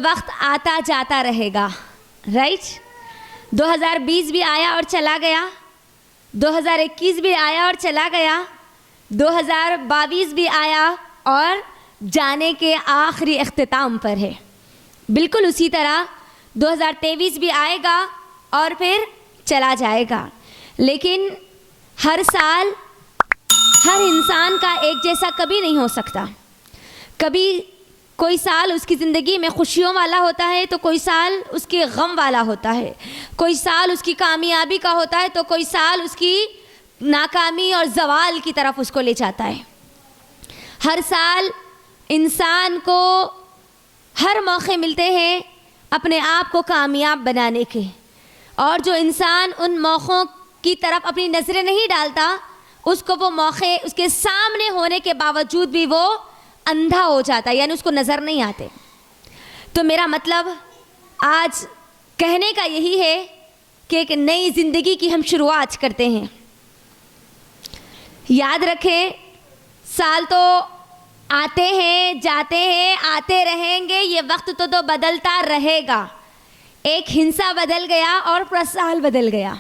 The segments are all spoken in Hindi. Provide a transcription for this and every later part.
वक्त आता जाता रहेगा, राइट। 2020 भी आया और चला गया, 2021 भी आया और चला गया, 2022 भी आया और जाने के आखिरी इख्तिताम पर है। बिल्कुल उसी तरह 2023 भी आएगा और फिर चला जाएगा। लेकिन हर साल हर इंसान का एक जैसा कभी नहीं हो सकता। कभी कोई साल उसकी ज़िंदगी में खुशियों वाला होता है तो कोई साल उसके गम वाला होता है, कोई साल उसकी कामयाबी का होता है तो कोई साल उसकी नाकामी और ज़वाल की तरफ उसको ले जाता है। हर साल इंसान को हर मौके मिलते हैं अपने आप को कामयाब बनाने के, और जो इंसान उन मौक़ों की तरफ अपनी नज़रें नहीं डालता, उसको वो मौके उसके सामने होने के बावजूद भी वो अंधा हो जाता है, यानी उसको नज़र नहीं आते। तो मेरा मतलब आज कहने का यही है कि एक नई ज़िंदगी की हम शुरुआत करते हैं। याद रखें, साल तो आते हैं जाते हैं, आते रहेंगे, ये वक्त तो बदलता रहेगा। एक हिंसा बदल गया और पूरा साल बदल गया,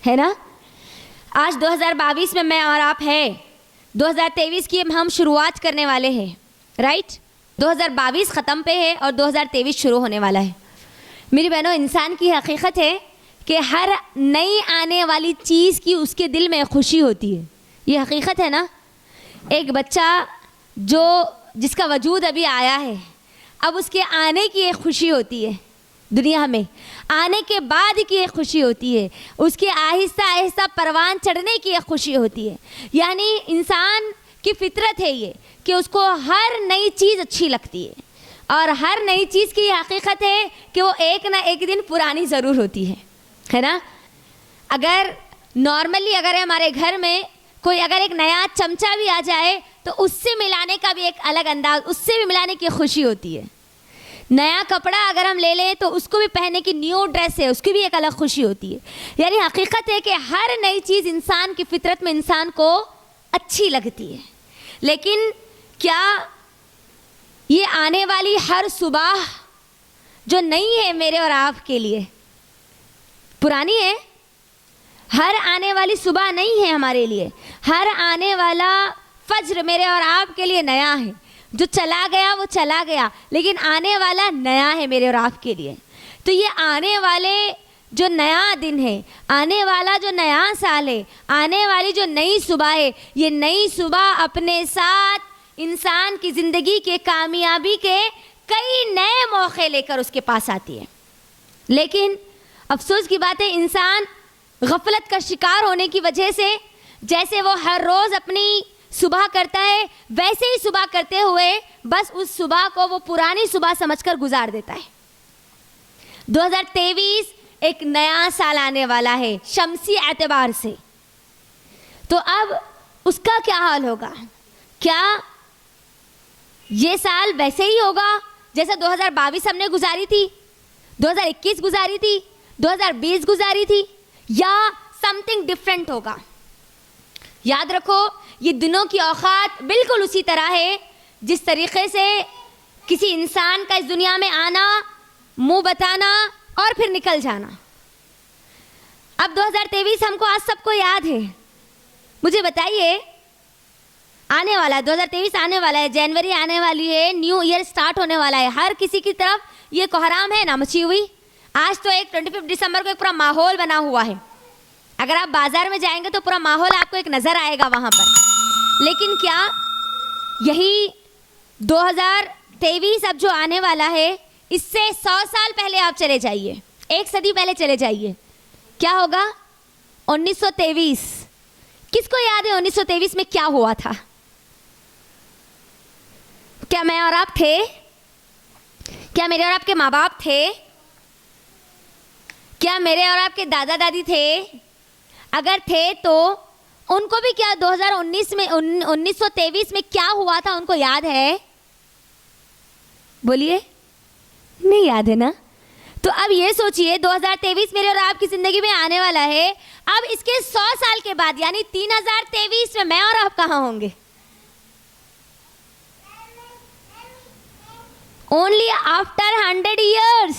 है ना। आज 2022 में मैं और आप हैं, 2023 की हम शुरुआत करने वाले हैं, राइट। 2022 ख़त्म पे है और 2023 शुरू होने वाला है। मेरी बहनों, इंसान की हकीकत है कि हर नई आने वाली चीज़ की उसके दिल में खुशी होती है। ये हकीकत है ना। एक बच्चा जिसका वजूद अभी आया है, अब उसके आने की एक खुशी होती है, दुनिया में आने के बाद की एक खुशी होती है, उसके आहिस्ता आहिस्ता परवान चढ़ने की एक खुशी होती है। यानी इंसान की फितरत है ये कि उसको हर नई चीज़ अच्छी लगती है, और हर नई चीज़ की हकीकत है कि वो एक ना एक दिन पुरानी ज़रूर होती है ना। अगर नॉर्मली अगर हमारे घर में कोई अगर एक नया चमचा भी आ जाए तो उससे मिलाने का भी एक अलग अंदाज, उससे भी मिलाने की खुशी होती है। नया कपड़ा अगर हम ले लें तो उसको भी पहनने की, न्यू ड्रेस है उसकी भी एक अलग खुशी होती है। यानी हकीकत है कि हर नई चीज़ इंसान की फितरत में इंसान को अच्छी लगती है। लेकिन क्या ये आने वाली हर सुबह जो नई है मेरे और आपके लिए पुरानी है? हर आने वाली सुबह नहीं है हमारे लिए। हर आने वाला फज्र मेरे और आपके लिए नया है। जो चला गया वो चला गया, लेकिन आने वाला नया है मेरे और आपके लिए। तो ये आने वाले जो नया दिन है, आने वाला जो नया साल है, आने वाली जो नई सुबह है, ये नई सुबह अपने साथ इंसान की ज़िंदगी के कामयाबी के कई नए मौके लेकर उसके पास आती है। लेकिन अफसोस की बात है, इंसान गफलत का शिकार होने की वजह से जैसे वो हर रोज़ अपनी सुबह करता है, वैसे ही सुबह करते हुए बस उस सुबह को वो पुरानी सुबह समझकर गुजार देता है। 2023 एक नया साल आने वाला है शमसी एतबार से, तो अब उसका क्या हाल होगा? क्या ये साल वैसे ही होगा जैसे 2022 हमने गुजारी थी, 2021 गुजारी थी, 2020 गुजारी थी, या समथिंग डिफरेंट होगा? याद रखो, ये दिनों की औकात बिल्कुल उसी तरह है जिस तरीके से किसी इंसान का इस दुनिया में आना, मुंह बताना और फिर निकल जाना। अब 2023 हमको आज सबको याद है। मुझे बताइए, आने वाला है 2023, आने वाला है, जनवरी आने वाली है, न्यू ईयर स्टार्ट होने वाला है। हर किसी की तरफ ये कोहराम है ना मची हुई। आज तो एक 25 दिसंबर को एक पूरा माहौल बना हुआ है। अगर आप बाजार में जाएंगे तो पूरा माहौल आपको एक नज़र आएगा वहाँ पर। लेकिन क्या यही 2023 अब जो आने वाला है, इससे 100 साल पहले आप चले जाइए, एक सदी पहले चले जाइए, क्या होगा? 1923। किसको याद है 1923 में क्या हुआ था? क्या मैं और आप थे? क्या मेरे और आपके माँ बाप थे? क्या मेरे और आपके दादा दादी थे? अगर थे तो उनको भी क्या 2019 में 1923 में क्या हुआ था उनको याद है? बोलिए, नहीं याद है ना? तो अब ये सोचिए, 2023 मेरे और आपकी ज़िंदगी में आने वाला है। अब इसके 100 साल के बाद यानी 3023 में मैं और आप कहाँ होंगे? Only after 100 years।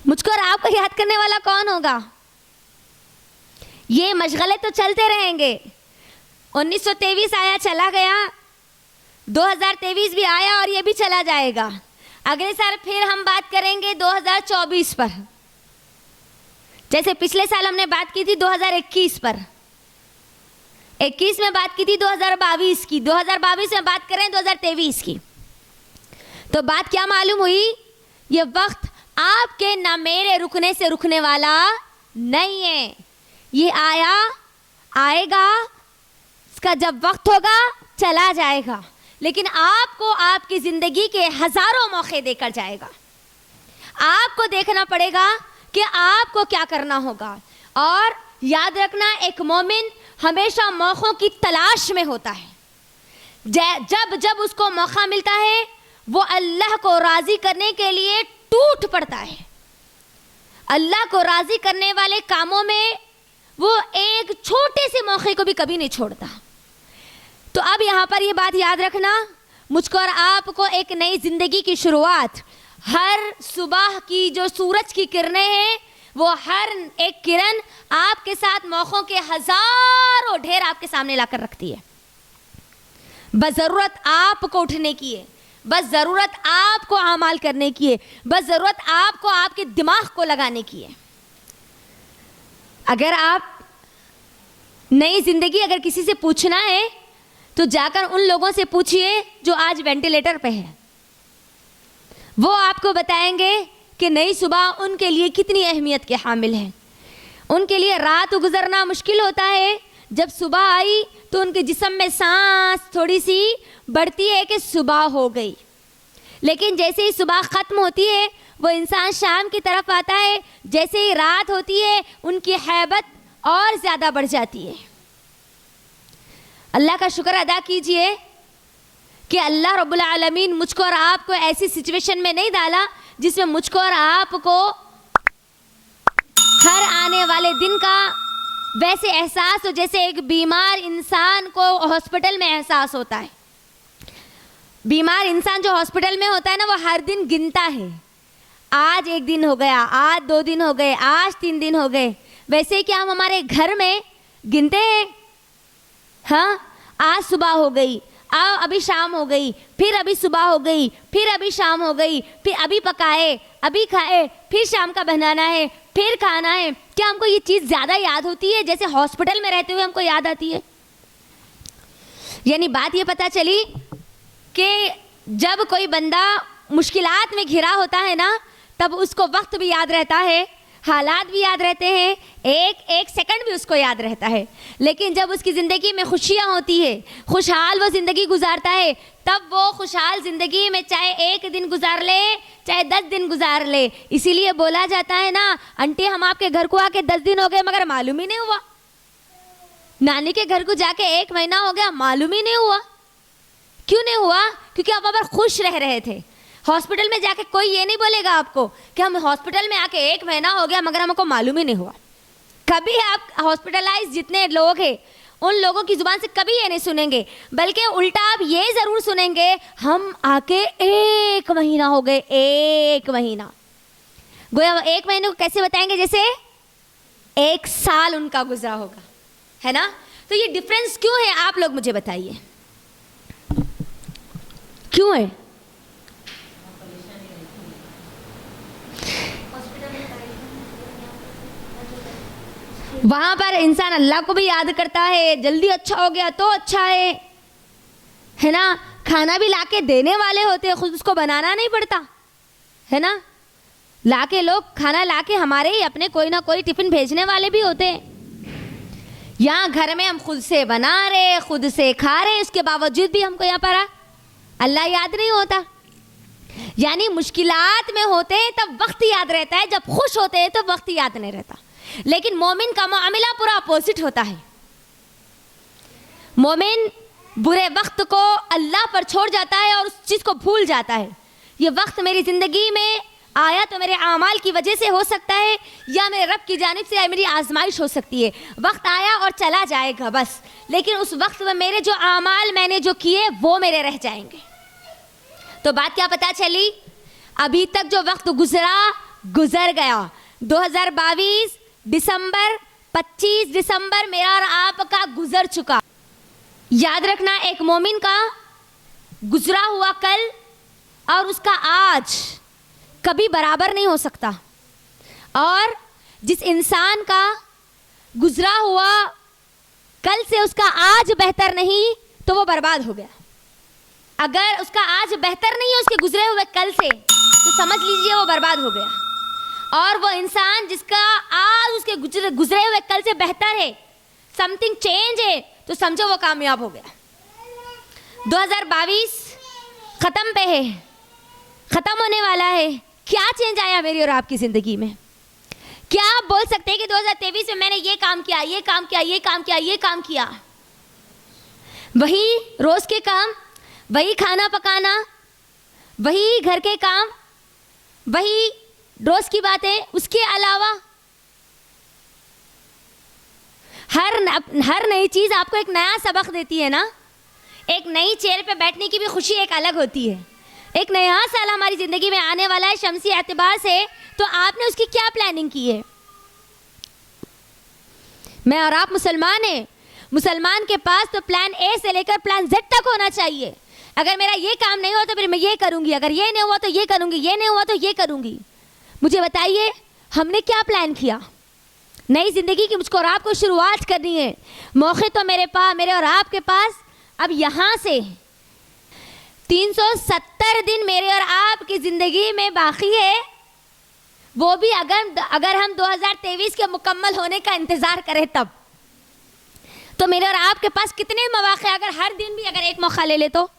मुझको और आपको याद करने वाला कौन होगा? ये मशगले तो चलते रहेंगे। 1923 आया, चला गया, 2023 भी आया और ये भी चला जाएगा। अगले साल फिर हम बात करेंगे 2024 पर, जैसे पिछले साल हमने बात की थी 2021 पर, 21 में बात की थी 2022 की, 2022 में बात करें 2023 की। तो बात क्या मालूम हुई? ये वक्त आपके ना मेरे रुकने से रुकने वाला नहीं है। ये आया, आएगा, इसका जब वक्त होगा चला जाएगा, लेकिन आपको आपकी जिंदगी के हजारों मौके देकर जाएगा। आपको देखना पड़ेगा कि आपको क्या करना होगा। और याद रखना, एक मोमिन हमेशा मौकों की तलाश में होता है। जब जब उसको मौका मिलता है वो अल्लाह को राजी करने के लिए टूट पड़ता है। अल्लाह को राजी करने वाले कामों में वो एक छोटे से मौके को भी कभी नहीं छोड़ता। तो अब यहाँ पर ये बात याद रखना, मुझको और आपको एक नई जिंदगी की शुरुआत, हर सुबह की जो सूरज की किरणें हैं वो हर एक किरण आपके साथ मौकों के हजारों ढेर आपके सामने लाकर रखती है। बस ज़रूरत आपको उठने की है, बस ज़रूरत आपको अमाल करने की है, बस ज़रूरत आपको आपके दिमाग को लगाने की है। अगर आप नई ज़िंदगी अगर किसी से पूछना है तो जाकर उन लोगों से पूछिए जो आज वेंटिलेटर पे है। वो आपको बताएंगे कि नई सुबह उनके लिए कितनी अहमियत के हामिल है। उनके लिए रात गुजरना मुश्किल होता है, जब सुबह आई तो उनके जिस्म में सांस थोड़ी सी बढ़ती है कि सुबह हो गई। लेकिन जैसे ही सुबह ख़त्म होती है वो इंसान शाम की तरफ आता है, जैसे ही रात होती है उनकी हैबत और ज़्यादा बढ़ जाती है। अल्लाह का शुक्र अदा कीजिए कि अल्लाह रब्बुल आलमीन मुझको और आपको ऐसी सिचुएशन में नहीं डाला जिसमें मुझको और आपको हर आने वाले दिन का वैसे एहसास हो जैसे एक बीमार इंसान को हॉस्पिटल में एहसास होता है। बीमार इंसान जो हॉस्पिटल में होता है ना, वो हर दिन गिनता है, आज 1 दिन हो गया, आज 2 दिन हो गए, आज 3 दिन हो गए। वैसे ही क्या हम हमारे घर में गिनते हैं? हाँ, आज सुबह हो गई, आओ अभी शाम हो गई, फिर अभी सुबह हो गई, फिर अभी शाम हो गई, फिर अभी पकाए, अभी खाए, फिर शाम का बनाना है, फिर खाना है। क्या हमको ये चीज़ ज़्यादा याद होती है जैसे हॉस्पिटल में रहते हुए हमको याद आती है? यानी बात ये पता चली कि जब कोई बंदा मुश्किलात में घिरा होता है ना, तब उसको वक्त भी याद रहता है, हालात भी याद रहते हैं, एक एक सेकंड भी उसको याद रहता है। लेकिन जब उसकी ज़िंदगी में खुशियाँ होती है, खुशहाल वो ज़िंदगी गुजारता है, तब वो खुशहाल ज़िंदगी में चाहे 1 दिन गुजार ले, चाहे 10 दिन गुजार ले। इसीलिए बोला जाता है ना, आंटी हम आपके घर को आके 10 दिन हो गए मगर मालूम ही नहीं हुआ, नानी के घर को जाके 1 महीना हो गया मालूम ही नहीं हुआ। क्यों नहीं हुआ? क्योंकि आप वहाँ पर खुश रह रहे थे। हॉस्पिटल में जाके कोई ये नहीं बोलेगा आपको कि हम हॉस्पिटल में आके 1 महीना हो गया मगर हमको मालूम ही नहीं हुआ। कभी आप हॉस्पिटलाइज जितने लोग हैं उन लोगों की ज़ुबान से कभी ये नहीं सुनेंगे, बल्कि उल्टा आप ये ज़रूर सुनेंगे, हम आके 1 महीना हो गए, 1 महीना। गोया 1 महीने को कैसे बताएंगे? जैसे 1 साल उनका गुजरा होगा, है ना? तो ये डिफरेंस क्यों है आप लोग मुझे बताइए, क्यों है? वहाँ पर इंसान अल्लाह को भी याद करता है, जल्दी अच्छा हो गया तो अच्छा है ना? खाना भी लाके देने वाले होते हैं, खुद उसको बनाना नहीं पड़ता, है ना? लाके लोग खाना लाके हमारे ही अपने कोई ना कोई टिफ़िन भेजने वाले भी होते हैं। यहाँ घर में हम खुद से बना रहे, खुद से खा रहे, इसके बावजूद भी हमको यहाँ पर अल्लाह याद नहीं होता। यानी मुश्किलात में होते हैं तब वक्त याद रहता है, जब खुश होते हैं तो वक्त याद नहीं रहता। लेकिन मोमिन का मामला पूरा अपोजिट होता है। मोमिन बुरे वक्त को अल्लाह पर छोड़ जाता है और उस चीज़ को भूल जाता है। ये वक्त मेरी ज़िंदगी में आया तो मेरे आमाल की वजह से हो सकता है, या मेरे रब की जानिब से मेरी आजमाइश हो सकती है। वक्त आया और चला जाएगा बस, लेकिन उस वक्त में मेरे जो आमाल मैंने जो किए वो मेरे रह जाएंगे। तो बात क्या पता चली, अभी तक जो वक्त गुजर गया। 2022 दिसंबर 25 दिसंबर मेरा और आपका गुजर चुका। याद रखना, एक मोमिन का गुजरा हुआ कल और उसका आज कभी बराबर नहीं हो सकता, और जिस इंसान का गुजरा हुआ कल से उसका आज बेहतर नहीं तो वो बर्बाद हो गया। अगर उसका आज बेहतर नहीं है उसके गुजरे हुए कल से, तो समझ लीजिए वो बर्बाद हो गया। और वो इंसान जिसका आज उसके गुजरे हुए कल से बेहतर है, समथिंग चेंज है, तो समझो वो कामयाब हो गया। 2022 ख़त्म पे है, ख़त्म होने वाला है। क्या चेंज आया मेरी और आपकी ज़िंदगी में? क्या आप बोल सकते हैं कि 2023 में मैंने ये काम किया, ये काम किया, ये काम किया, ये काम किया? वही रोज़ के काम, वही खाना पकाना, वही घर के काम, वही रोज़ की बातें, उसके अलावा हर नई चीज़ आपको एक नया सबक देती है ना। एक नई चेयर पे बैठने की भी खुशी एक अलग होती है। एक नया साल हमारी ज़िंदगी में आने वाला है शमसी एतबार से, तो आपने उसकी क्या प्लानिंग की है? मैं और आप मुसलमान हैं, मुसलमान के पास तो प्लान ए से लेकर प्लान जेड तक होना चाहिए। अगर मेरा ये काम नहीं हुआ तो फिर मैं ये करूँगी, अगर ये नहीं हुआ तो ये करूँगी, ये नहीं हुआ तो ये करूँगी। मुझे बताइए हमने क्या प्लान किया? नई ज़िंदगी की मुझको और आपको शुरुआत करनी है। मौके तो मेरे और आपके पास अब यहाँ से 370 दिन मेरे और आपकी ज़िंदगी में बाकी है, वो भी अगर हम 2023 के मुकम्मल होने का इंतज़ार करें तब। तो मेरे और आपके पास कितने मौके, अगर हर दिन भी अगर एक मौका ले ले तो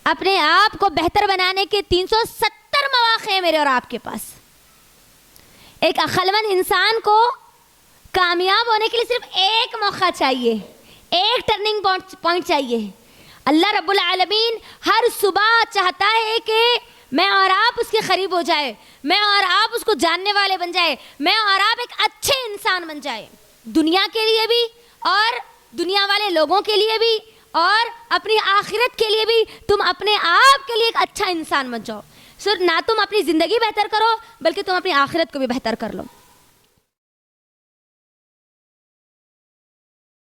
अपने आप को बेहतर बनाने के 370 मौके हैं मेरे और आपके पास। एक अक्लमंद इंसान को कामयाब होने के लिए सिर्फ एक मौका चाहिए, एक टर्निंग पॉइंट चाहिए। अल्लाह रब्बुल आलमीन हर सुबह चाहता है कि मैं और आप उसके करीब हो जाए, मैं और आप उसको जानने वाले बन जाए, मैं और आप एक अच्छे इंसान बन जाए, दुनिया के लिए भी और दुनिया वाले लोगों के लिए भी और अपनी आखिरत के लिए भी। तुम अपने आप के लिए एक अच्छा इंसान बन जाओ। सिर्फ ना तुम अपनी ज़िंदगी बेहतर करो, बल्कि तुम अपनी आखिरत को भी बेहतर कर लो।